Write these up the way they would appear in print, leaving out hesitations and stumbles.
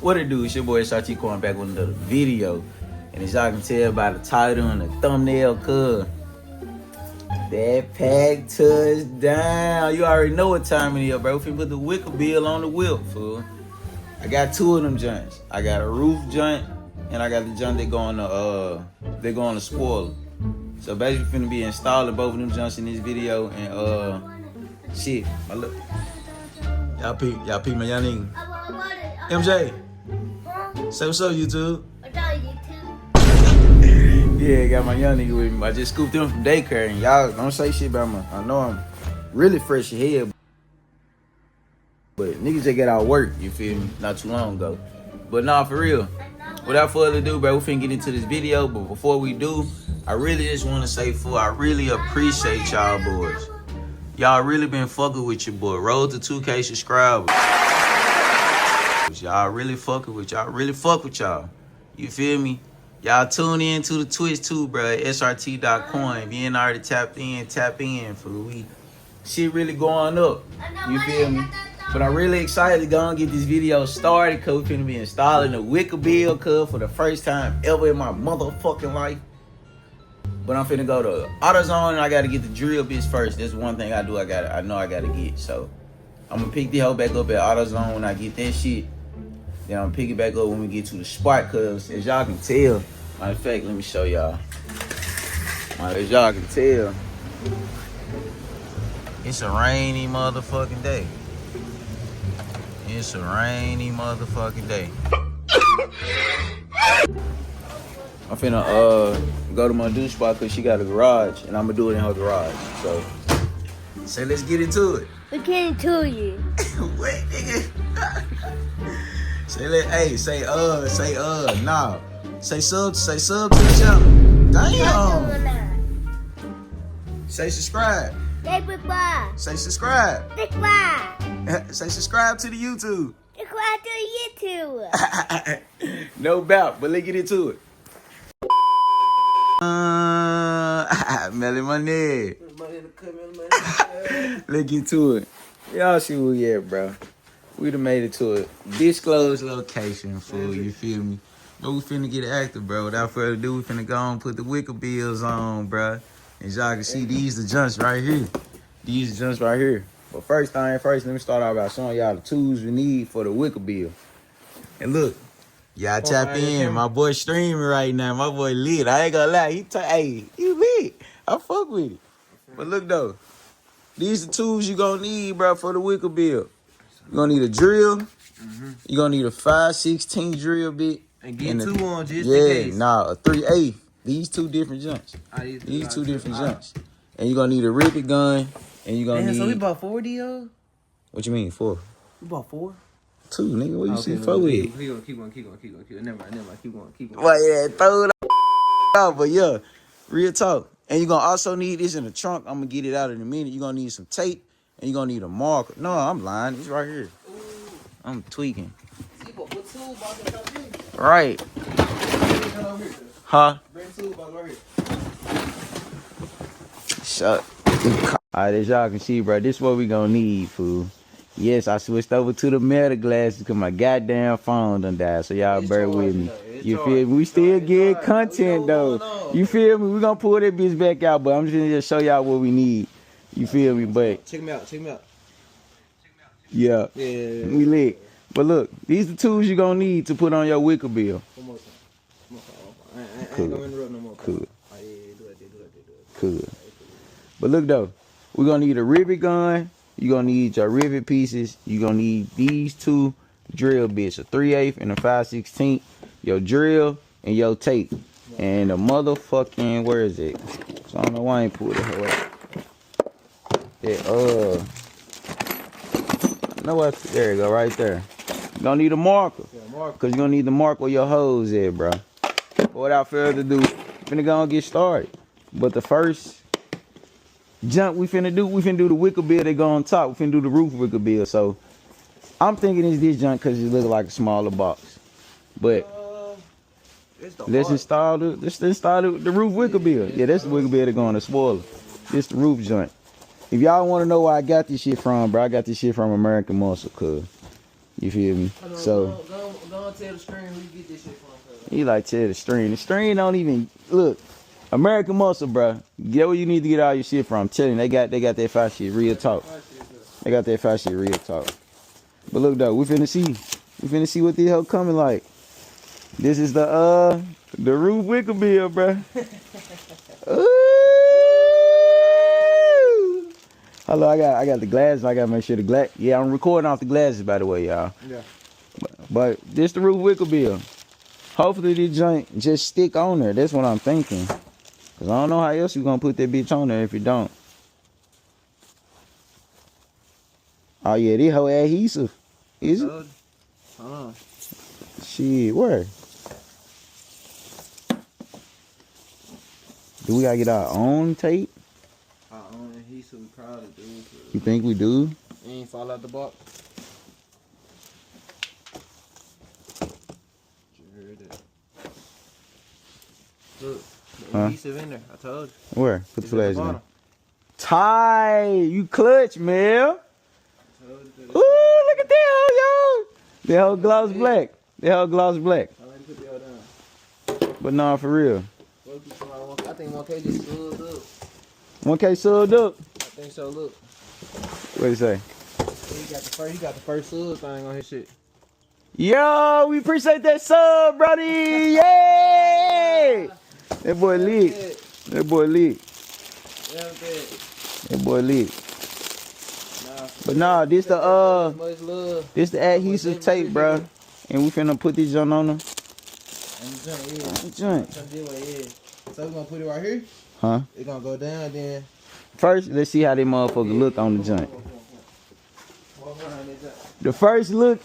What it do? It's your boy HeyQuon back with another video. And as y'all can tell by the title and the thumbnail, that pack touchdown. You already know what time it is, bro. We finna put the Wickerbill on the whip, fool. I got two of them joints. I got a roof joint and I got the joint that go on the spoiler. So basically finna be installing both of them joints in this video and shit. Look. Y'all peep my young nigga. MJ. Say what's up, YouTube. What's up, YouTube? Yeah, got my young nigga with me. I just scooped him from daycare, and y'all don't say shit about me. I know I'm really fresh ahead, but niggas just get out of work, you feel me, not too long ago. But nah, for real, without further ado, bro, we finna get into this video. But before we do, I really just want to say, I really appreciate y'all boys. Y'all really been fucking with your boy. Road to 2K subscribers. Y'all really fucking with y'all. Really fuck with y'all. You feel me? Y'all tune in to the Twitch too, bro. SRT.coin. If you ain't already tap in, fool. Shit really going up. You feel me? But I'm really excited to go and get this video started, cause we finna be installing the Wickerbill for the first time ever in my motherfucking life. But I'm finna go to AutoZone and I gotta get the drill bits first. That's one thing I do. I know I gotta get. So I'm gonna pick the hoe back up at AutoZone when I get that shit. Then I'm gonna pick it back up when we get to the spot, cause as y'all can tell, matter of fact, let me show y'all. As y'all can tell, it's a rainy motherfucking day. It's a rainy motherfucking day. I'm finna go to my dude spot cause she got a garage and I'm gonna do it in her garage. So let's get into it. We can't tell you. Wait, nigga. Nah. Say sub to the channel. Damn. Say subscribe. Say subscribe. Say subscribe to the YouTube. Subscribe to YouTube. No doubt, but let's get into it. Melly my neck. Let's get to it. Y'all see where we at, bro. We done made it to a disclosed location, fool. You feel me? But we finna get active, bro. Without further ado, we finna go and put the Wickerbills on, bro. As y'all can see, these the joints right here. These the joints right here. But first thing first, let me start out by showing y'all the tools we need for the Wickerbill. And look, y'all tap in. My boy streaming right now. My boy lit. I ain't gonna lie. Hey, he lit. I fuck with it. But look though, these the tools you gonna need, bro, for the Wickerbill. You gonna need a drill. You gonna need a 5/16 drill bit. And get two on just in case. Nah, a 3/8. These two different joints. These two different joints. And you gonna need a rivet gun. And you gonna need. So we bought 4 DO? What you mean 4? We bought 4. 2, nigga. What you see 4 with? Keep going. Never mind. Keep going. Well, yeah, throw it out. But yeah, real talk. And you're gonna also need this in the trunk. I'm gonna get it out in a minute. You're gonna need some tape and you're gonna need a marker. No, I'm lying. It's right here. I'm tweaking. Right. Huh? Shut. Alright, as y'all can see, bro, this is what we gonna need, fool. Yes, I switched over to the meta glasses because my goddamn phone done died. So y'all bear with me. You feel me? We still get content though. You feel me? We gonna pull that bitch back out, but I'm just gonna show y'all what we need. You feel me? But check me out. Yeah. We lit. But look, these are the tools you gonna need to put on your Wickerbill. One more time. I ain't gonna interrupt no more. Cool. Oh, yeah, do it. Cool. But look though, we're gonna need a rivet gun. You're gonna need your rivet pieces. You're gonna need these 2 drill bits, a 3/8 and a 5/16, your drill and your tape. And the motherfucking, where is it? So I don't know why I ain't pulled it away. No, what? There you go, right there. You're gonna need a marker. Cause you're gonna need to mark where your hose at, bro. But without further ado, we're finna go and get started. But the first jump we finna do the Wickerbill that go on top. We finna do the roof Wickerbill. So I'm thinking it's this jump because it looks like a smaller box. But let's install the roof Wickerbill. Yeah, that's the Wickerbill that go on the spoiler. This the roof joint. If y'all want to know where I got this shit from, bro, I got this shit from American Muscle, cuz You feel me? Hold on, So go on tell the screen who you get this shit from. he like tell the string. The string don't even look. American Muscle, bro. Get where you need to get all your shit from. I'm telling you, they got that fire shit. Real talk. They got that fire shit. Real talk. But look though, we finna see what the hell coming like. This is the roof Wickerbill, bro. Ooh. Hello, I got the glasses. I gotta make sure the glass. Yeah, I'm recording off the glasses, by the way, y'all. Yeah. But this the roof Wickerbill. Hopefully this joint just stick on there. That's what I'm thinking. Cause I don't know how else you gonna put that bitch on there if you don't. Oh yeah, this whole adhesive. Is it? Hold on. Shit, where? Do we gotta get our own tape? Our own adhesive, we probably do. You think we do? It ain't fall out the box. You heard that. Look, the adhesive in there. I told you. Where? Put the It's at flash in. bottom. Ty, you clutch, man. I told you that. Ooh, look at that hoe, yo. That whole gloss black. That whole gloss black. I like to put the other down. But nah, for real. I think 1K just subbed up. 1K subbed up. I think so. Look, What do you say? he got the first sub thing on his shit. Yo, we appreciate that sub, brody. Yay! That boy lit. That boy lit. Yeah, That boy lit. nah, But nah, this the much love. this the adhesive tape, bro. And we finna put this joint on them. And the joint, yeah. The joint. So we're gonna put it right here. Huh? It's gonna go down, then. First, let's see how they motherfucker look on the joint. Walk around that joint. The first look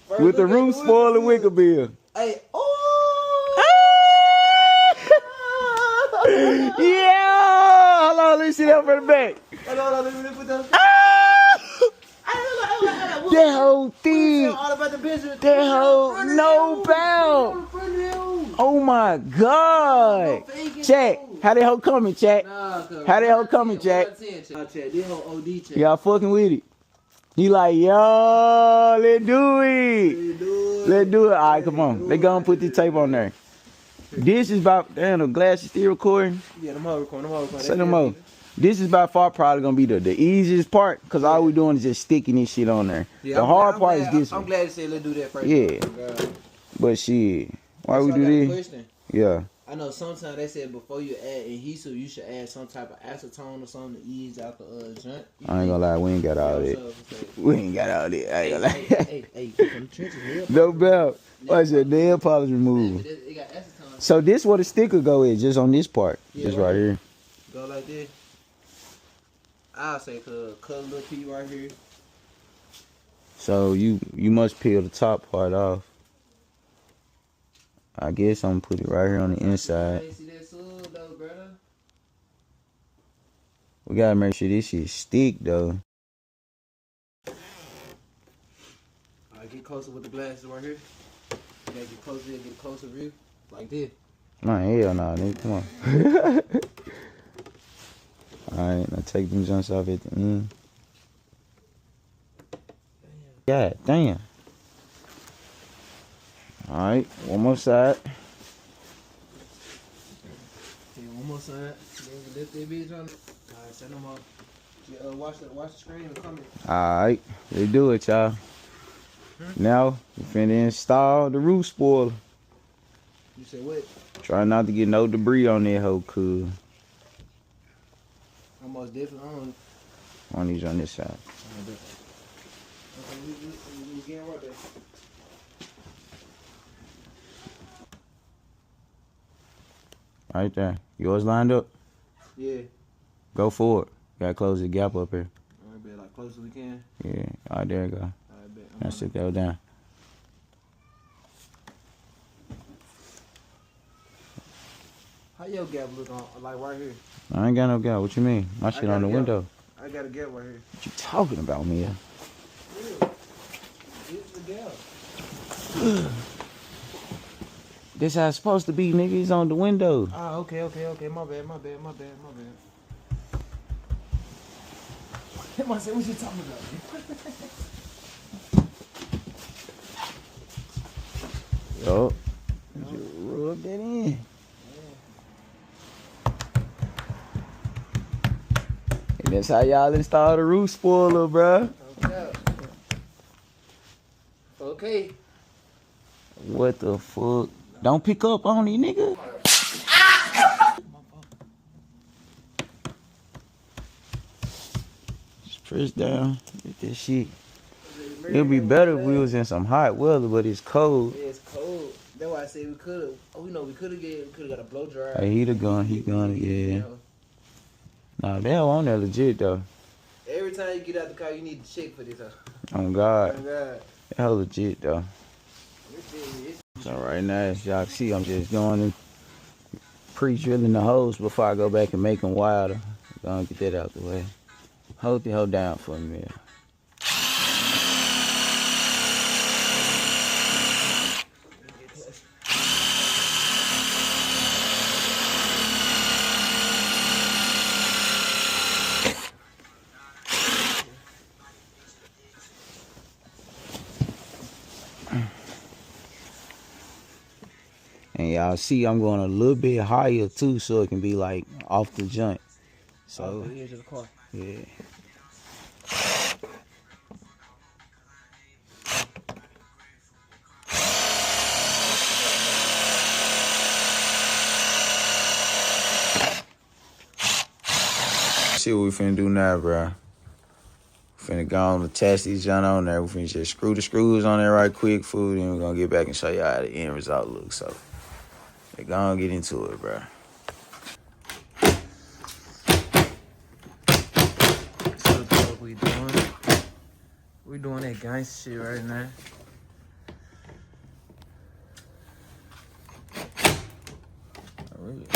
First with the look at roof spoiler Wickerbill. Hey, oh! Yeah! Hold on, let's see that from the back. Hold on, let me put that. That whole thing. All about the business. That whole no bound. Oh my God. Chat, how that hoe coming, chat? How that hoe coming, chat? This whole OD check. Y'all fucking with it. He like, yo, let's do it. Let's do it. All right, come on. They gonna put the tape on there. This is about, damn, the glass is still recording. Yeah, them whole recording. Say them more. This is by far probably gonna be the easiest part, cause all we doing is just sticking this shit on there. Yeah, the hard part is this I'm one. glad you said let's do that first. Yeah. But shit, why we do this? Question. Yeah. I know sometimes they said before you add adhesive, you should add some type of acetone or something to ease out the joint. I ain't gonna lie, we ain't got all that. We ain't got all that. I ain't gonna lie. Hey, from the trenches, No belt. What's your nail polish removal? It got acetone. So this where the sticker go is, just on this part. Yeah, Just right here. Go like this. I'll say cut a little piece right here. So you must peel the top part off. I guess I'm gonna put it right here on the inside. See that sub though, brother? We gotta make sure this shit stick though. Alright, get closer with the glasses right here. You gotta get closer, get a closer view. Like this. Man, hell no, nigga, come on. Alright, now take them joints off at the end. God damn. Alright, one more side. Okay, one more side. Then lift that bitch on. Alright, send them up. Yeah, watch the screen and comment. Alright, they do it, y'all. Now, we finna install the roof spoiler. You said what? Try not to get no debris on that hoe, cuz. Almost definitely on. On these on this side. Okay, we getting right there. Right there. Yours lined up? Yeah. Go for it. Gotta close the gap up here. Alright, bet, like close as we can. Yeah. Alright, there you go. Alright, bet. Now stick that down. How your gap look on, like right here? I ain't got no gap. What you mean? My shit got on the a gap. window. I got a gap right here. What you talking about, Mia? It's the gap. This how it's supposed to be, nigga. It's on the window. Ah, okay. My bad. I said, what you talking about? Yup. Just rub that in. And that's how y'all install the roof spoiler, bruh. Okay. What the fuck? Don't pick up on it, nigga. Just press down. Get this shit. It'd be better if we was in some hot weather, but it's cold. Yeah, it's cold. That's why I say we could have. Oh, we know we could have got a blow dryer. Hey, he gonna, yeah. Nah, that on there legit though. Every time you get out the car, you need to check for this. On God. Oh God. That legit though. So right now, as y'all see, I'm just going and pre-drilling the holes before I go back and make them wilder. Gonna get that out the way. Hold the hell down for me, man. And y'all see I'm going a little bit higher too, so it can be like off the joint. So the edge of the car. Yeah. See what we finna do now, bro. Finna go on attach these joint on there. We finna just screw the screws on there right quick, food, and we're gonna get back and show y'all how the end result looks. So, yeah, go on get into it, bro. So what we doing? We doing that gangster shit right now. Oh, really?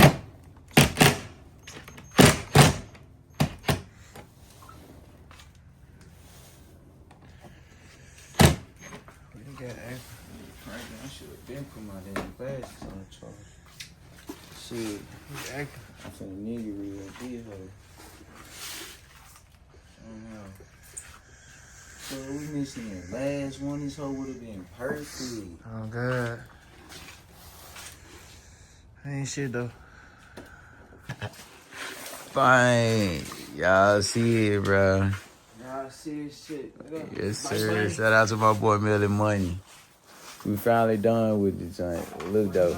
I should have been put my damn glasses on the charge. Shit. I'm finna nigga real big, hoe. So we missing the last one. This hoe would have been perfect. Oh God. Ain't shit though. Fine. Y'all see it, bro. Nah, serious shit. Yes, sir. Shout out to my boy Melly Money. We finally done with the joint. Look though.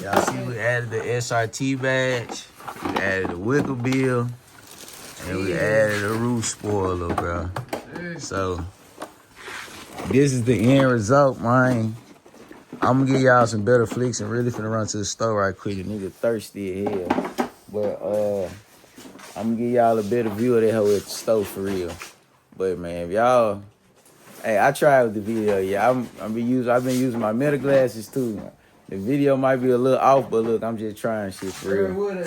Y'all see we added the SRT badge. We added the Wickerbill. And we added a roof spoiler, bro. So this is the end result, man. I'm gonna give y'all some better flicks and really finna run to the store right quick. The nigga thirsty as hell. But I'm gonna give y'all a better view of that hoe at the store for real. But man, if y'all, hey, I tried with the video. Yeah, I've been using my meta glasses too. The video might be a little off, but look, I'm just trying shit for real.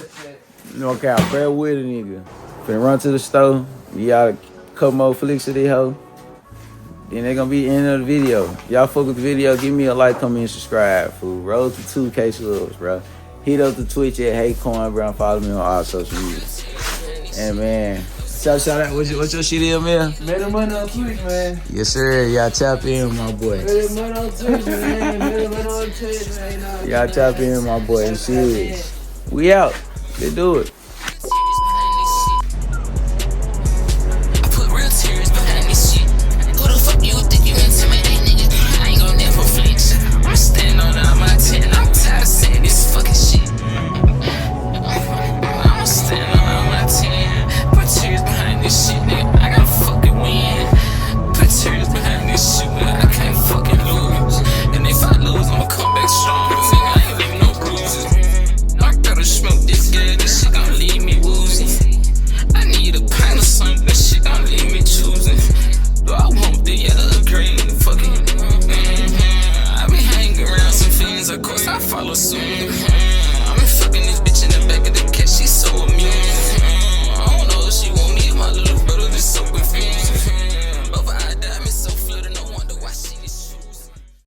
No cap, bear with a nigga. Finna run to the store. Y'all a couple more flicks of this hoe. Then they gonna be the end of the video. Y'all fuck with the video, give me a like, comment, and subscribe, fool. Roll to 2K subs, bro. Hit up the Twitch at HeyQuon, bro. Follow me on all social media. And man, shout out. What's your shit is, man? Made the money on Twitch, man. Yes, sir. Y'all tap in, my boy. Made the money on Twitch, man. Made the money on Twitch, man. Y'all tap in, my boy. And shit. We out. Let's do it. Of course I follow suit. I'm fucking this bitch in the back of the cat, she's so immune.